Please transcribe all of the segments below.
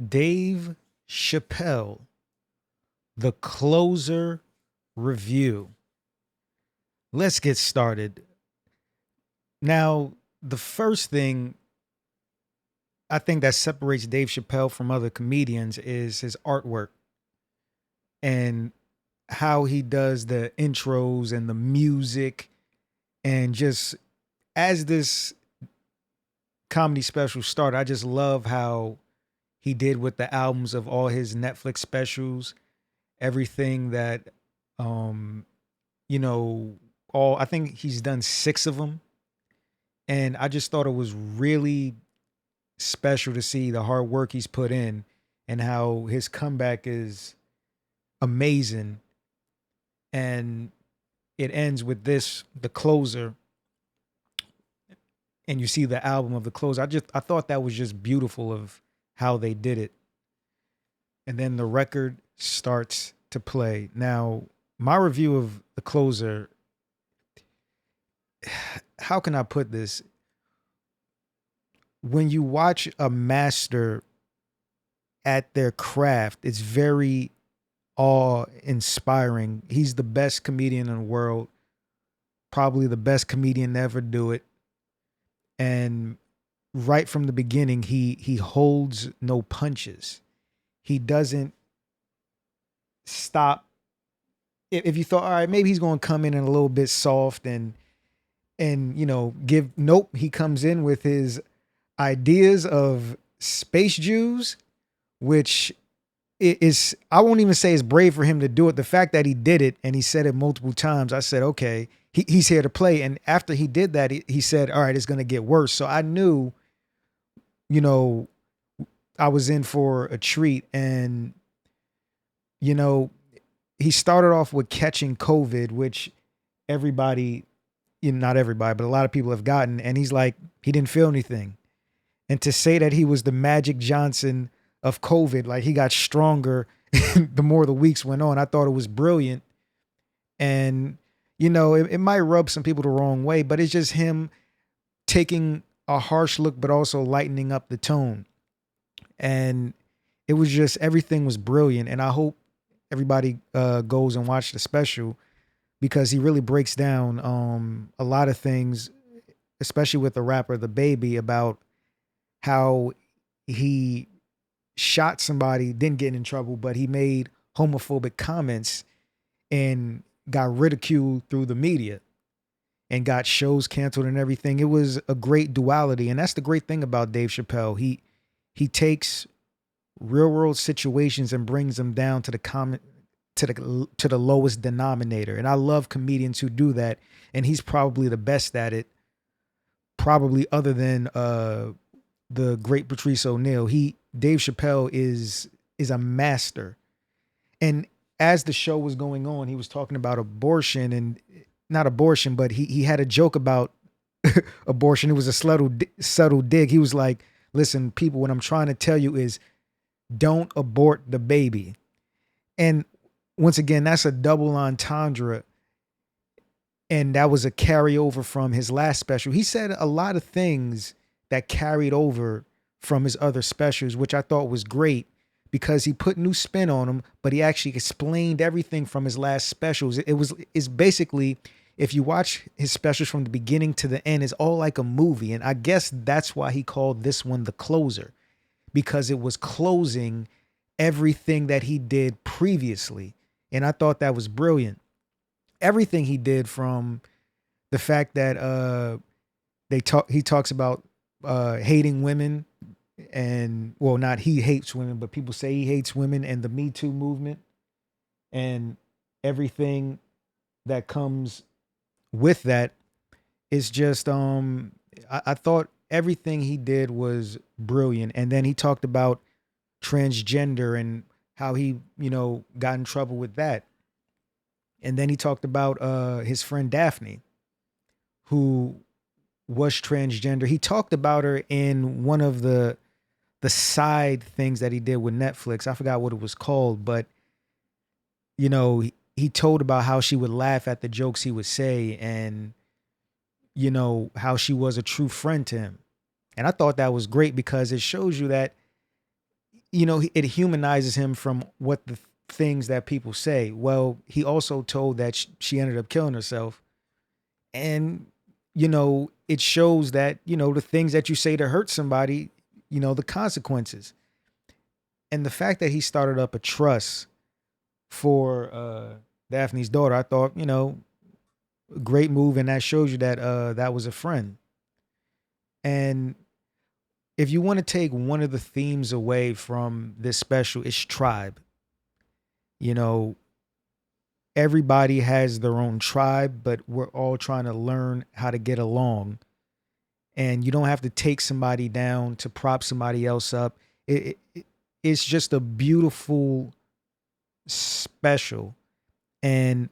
Dave Chappelle, the closer review. Let's get started. Now, the first thing I think that separates Dave Chappelle from other comedians is his artwork and how he does the intros and the music. And just as this comedy special started, I just love how he did with the albums of all his Netflix specials, everything that um you know, all I think he's done 6 of them, and I just thought it was really special to see the hard work he's put in and how his comeback is amazing. And it ends with this, the closer, and you see the album of the closer. I thought that was just beautiful of how they did it. And then the record starts to play. Now, my review of the closer, how can I put this? When you watch a master at their craft, it's very awe inspiring. He's the best comedian in the world, probably the best comedian to ever do it. And right from the beginning, he holds no punches. He doesn't stop. If you thought, all right, maybe he's going to come in a little bit soft and give, nope, he comes in with his ideas of space Jews, which is, I won't even say it's brave for him to do it. The fact that he did it and he said it multiple times, I said, okay, he's here to play. And after he did that, he said, all right, it's going to get worse. So I knew, you know, I was in for a treat. And, you know, he started off with catching COVID, which everybody, not everybody, but a lot of people have gotten. And he's like, he didn't feel anything. And to say that he was the Magic Johnson of COVID, like he got stronger the more the weeks went on, I thought it was brilliant. And, it might rub some people the wrong way, but it's just him taking a harsh look, but also lightening up the tone. And it was just, everything was brilliant. And I hope everybody goes and watch the special because he really breaks down a lot of things, especially with the rapper, The Baby, about how he shot somebody, didn't get in trouble, but he made homophobic comments and got ridiculed through the media and got shows canceled and everything. It was a great duality. And that's the great thing about Dave Chappelle. He takes real world situations and brings them down to the common to the lowest denominator. And I love comedians who do that. And he's probably the best at it, probably other than the great Patrice O'Neill. Dave Chappelle is a master. And as the show was going on, he was talking about abortion, and not abortion, but he had a joke about abortion. It was a subtle dig. He was like, "Listen, people, what I'm trying to tell you is don't abort the baby." And once again, that's a double entendre. And that was a carryover from his last special. He said a lot of things that carried over from his other specials, which I thought was great because he put new spin on them, but he actually explained everything from his last specials. It's basically, if you watch his specials from the beginning to the end, it's all like a movie. And I guess that's why he called this one the closer, because it was closing everything that he did previously. And I thought that was brilliant. Everything he did, from the fact that he talks about hating women, and, well, not he hates women, but people say he hates women, and the Me Too movement and everything that comes with that is just I thought everything he did was brilliant. And then he talked about transgender and how he, got in trouble with that. And then he talked about his friend Daphne, who was transgender. He talked about her in one of the side things that he did with Netflix. I forgot what it was called, but he told about how she would laugh at the jokes he would say, and how she was a true friend to him. And I thought that was great because it shows you that it humanizes him from what the things that people say. Well, he also told that she ended up killing herself. And, it shows that, the things that you say to hurt somebody, the consequences. And the fact that he started up a trust for Daphne's daughter, I thought, great move. And that shows you that that was a friend. And if you want to take one of the themes away from this special, it's tribe. You know, everybody has their own tribe, but we're all trying to learn how to get along. And you don't have to take somebody down to prop somebody else up. It's just a beautiful special, and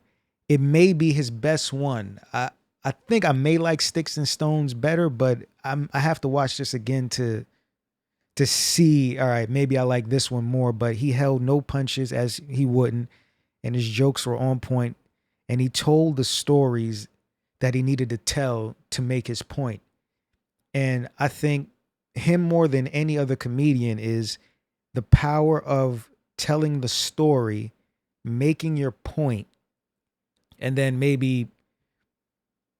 it may be his best one. I think I may like Sticks and Stones better, but I have to watch this again to see. All right, maybe I like this one more. But he held no punches, as he wouldn't, and his jokes were on point, and he told the stories that he needed to tell to make his point. And I think him more than any other comedian is the power of telling the story, making your point, and then maybe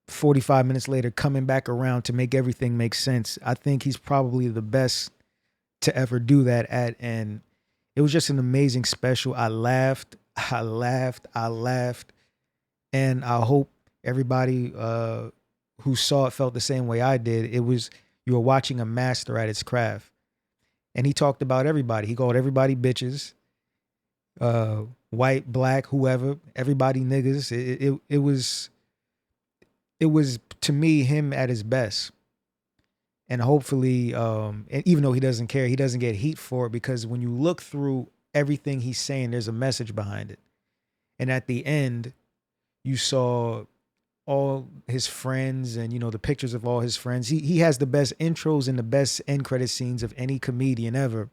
45 minutes later coming back around to make everything make sense. I think he's probably the best to ever do that and it was just an amazing special. I laughed, I laughed, and I hope everybody who saw it felt the same way I did. It was, you were watching a master at his craft. And he talked about everybody. He called everybody bitches, white, black, whoever, everybody niggas. It was to me him at his best. And hopefully, and even though he doesn't care, he doesn't get heat for it, because when you look through everything he's saying, there's a message behind it. And at the end, you saw all his friends and the pictures of all his friends. He has the best intros and the best end credit scenes of any comedian ever.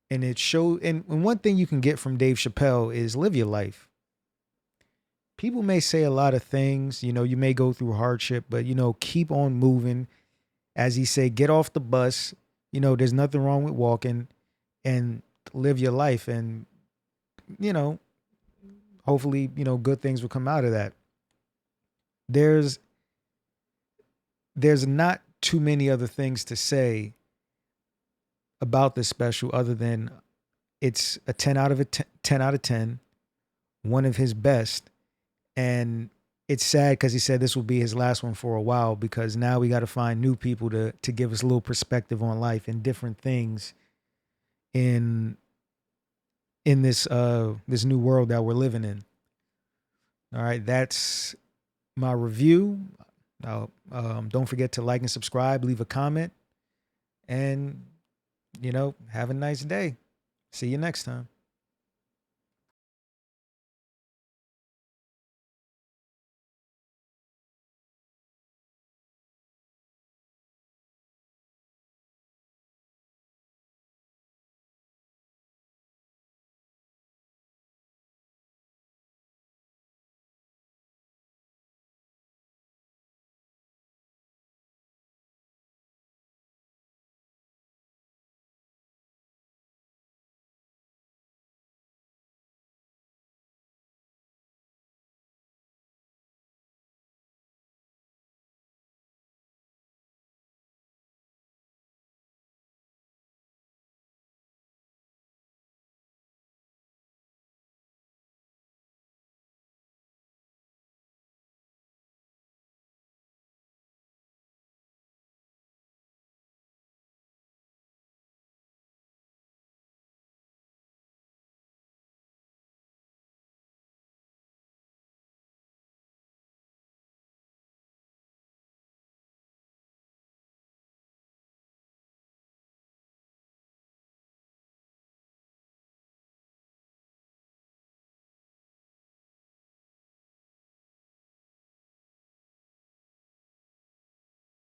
And it showed, and one thing you can get from Dave Chappelle is live your life. People may say a lot of things, you may go through hardship, but keep on moving. As he said, get off the bus. There's nothing wrong with walking, and live your life. And, hopefully, good things will come out of that. There's not too many other things to say about this special other than it's a 10 out of 10, one of his best. And it's sad because he said this will be his last one for a while, because now we got to find new people to give us a little perspective on life and different things in this new world that we're living in. All right, that's my review. Now, don't forget to like and subscribe, leave a comment, and have a nice day. See you next time.